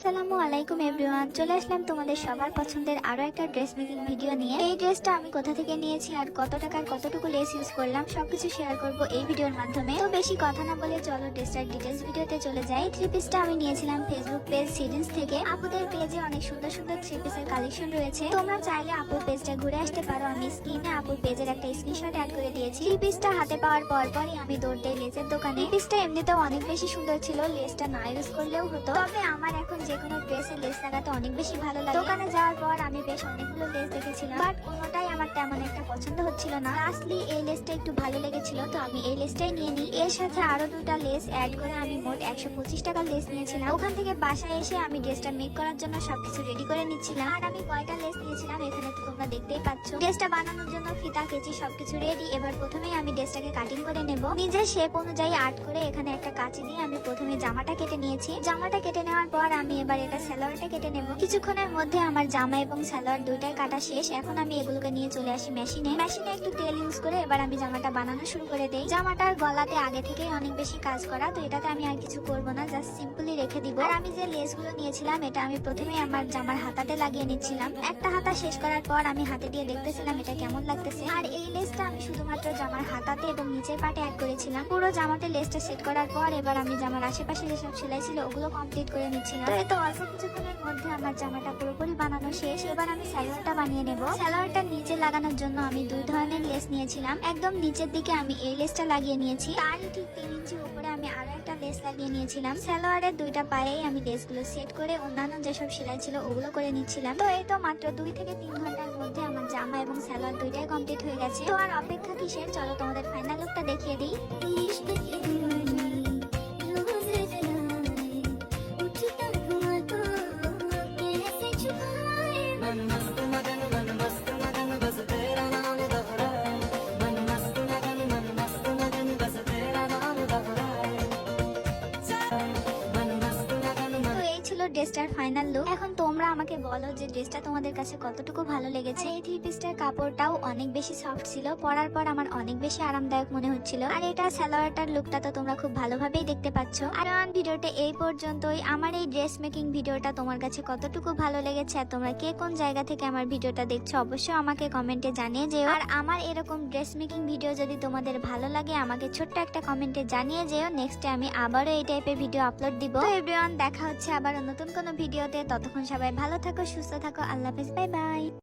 আসসালামু আলাইকুম এভরিওয়ান, চলে আসলাম তোমাদের সবার পছন্দের আরো একটা ড্রেস মেকিং ভিডিও নিয়ে। এই ড্রেসটা আমি কোথা থেকে নিয়েছি আর কত টাকার কতটুকু লেস ইউজ করলাম সবকিছু শেয়ার করব এই ভিডিওর মাধ্যমে। তো বেশি কথা না বলে চলো ড্রেসটার ডিটেলস ভিডিওতে চলে যাই। থ্রি পিসটা আমি নিয়েছিলাম ফেসবুক পেজ সিরিজ থেকে। আপুদের পেজে অনেক সুন্দর সুন্দর থ্রি পিসের কালেকশন রয়েছে, তোমরা চাইলে আপুর পেজটা ঘুরে আসতে পারো। আমি স্ক্রিনে আপুর পেজের একটা স্ক্রিনশট অ্যাড করে দিয়েছি। থ্রি পিসটা হাতে পাওয়ার পরই আমি দৌড় দেই লেসের দোকানে। পিসটা এমনিতেও অনেক বেশি সুন্দর ছিল, লেসটা না ইউজ করলেও হতো। তবে আমার এখন যে কোনো ড্রেসে লেস লাগাতে অনেক বেশি ভালো লাগে। দোকানে যাওয়ার পর আমি বেশ অনেকগুলো লেস দেখেছিলাম, বাট কোনোটাই আমার তেমন একটা পছন্দ হচ্ছিল না। লাস্টলি এই লেসটা একটু ভালো লেগেছিল, তো আমি এই লেসটাই নিয়ে নিই। এর সাথে আরো দুটা লেস অ্যাড করে আমি মোট 125 টাকার লেস নিয়েছিলাম। ওখান থেকে বাসায় এসে আমি ড্রেসটা মেক করার জন্য সবকিছু রেডি করে নিচ্ছিলাম। আর আমি কয়টা লেস নিয়েছিলাম এখানে তো তোমরা দেখতেই পাচ্ছ। ড্রেসটা বানানোর জন্য ফিতা কেচি সবকিছু রেডি। এবার প্রথমেই আমি ড্রেসটাকে কাটিং করে নেব নিজের শেপ অনুযায়ী আর্ট করে। এখানে একটা কাঁচি দিয়ে আমি প্রথমে জামাটা কেটে নিয়েছি। জামাটা কেটে নেওয়ার পর আমি এবার এটা সালোয়ারটা কেটে নেব। কিছুক্ষণের মধ্যে আমার জামা এবং সালোয়ার দুইটাই কাটা শেষ। এখন আমি এগুলোকে নিয়ে চলে আসি মেশিনে একটু তেল ইউজ করে এবার আমি জামাটা বানানো শুরু করে দেই। জামাটার গলাতে আগে থেকেই অনেক বেশি কাজ করা, তো এটাতে আমি আর কিছু করব না, জাস্ট সিম্পলি রেখে দিব। আর আমি যে লেসগুলো নিয়েছিলাম এটা আমি প্রথমে আমার জামার হাতাতে লাগিয়ে নিচ্ছিলাম। একটা হাতা শেষ করার পর আমি হাতে দিয়ে দেখতেছিলাম এটা কেমন লাগতেছে। আর এই লেসটা আমি শুধুমাত্র জামার হাতাতে এবং নিচের পাটে অ্যাড করেছিলাম। পুরো জামাতে লেসটা সেট করার পর এবার আমি জামার আশেপাশে যেসব সেলাই ছিল ওগুলো কমপ্লিট করে নিচ্ছিলাম। তো এত অল্প কিছুক্ষণের মধ্যে আমার জামাটা পুরোপুরি বানানো শেষ। এবার আমি সালোয়ারটা বানিয়ে নেব। সালোয়ারটা নিচে লাগানোর জন্য আমি দুই ধরনের লেস নিয়েছিলাম। একদম নিচের দিকে আমি এই লেসটা লাগিয়ে নিয়েছি, তারই ঠিক 3 ইঞ্চি উপরে আমি আরো একটা লেস লাগিয়ে নিয়েছিলাম। সালোয়ারের দুইটা পায়েই আমি লেসগুলো সেট করে অন্যান্য যেসব সেলাই ছিল ওগুলো করে নিচ্ছিলাম। তো এই তো মাত্র 2 থেকে 3 ঘন্টার মধ্যে আমার জামা এবং সালোয়ার দুইটাই কমপ্লিট হয়ে গেছে। তো আর অপেক্ষা কিসের, চলো তোমাদের ফাইনাল লুকটা দেখিয়ে দিই। ড্রেসটার ফাইনাল লুক। এখন তোমরা আমাকে বলো যে ড্রেসটা তোমাদের কাছে কতটুকু ভালো লেগেছে। এই থ্রি পিসটার কাপড়টাও অনেক বেশি সফট ছিল, পরার পর আমার অনেক বেশি আরামদায়ক মনে হচ্ছিল। আর এটা সালোয়ারটার লুকটা তো তোমরা খুব ভালোভাবেই দেখতে পাচ্ছ। আর ভিডিওটা এই পর্যন্তই। আমার এই ড্রেস মেকিং ভিডিওটা তোমার কাছে কতটুকু ভালো লেগেছে আর তোমরা কে কোন জায়গা থেকে আমার ভিডিওটা দেখছো অবশ্যই আমাকে কমেন্টে জানিয়ে যেও। আর আমার এরকম ড্রেস মেকিং ভিডিও যদি তোমাদের ভালো লাগে আমাকে ছোট্ট একটা কমেন্টে জানিয়ে যেও। নেক্সটে আমি আবারও এই টাইপের ভিডিও আপলোড দিব। তো এভরিওয়ান, দেখা হচ্ছে আবার নতুন কোনো ভিডিওতে। ততক্ষণ সবাই ভালো থাকো, সুস্থ থাকো, আল্লাহ হাফেজ, বাই বাই।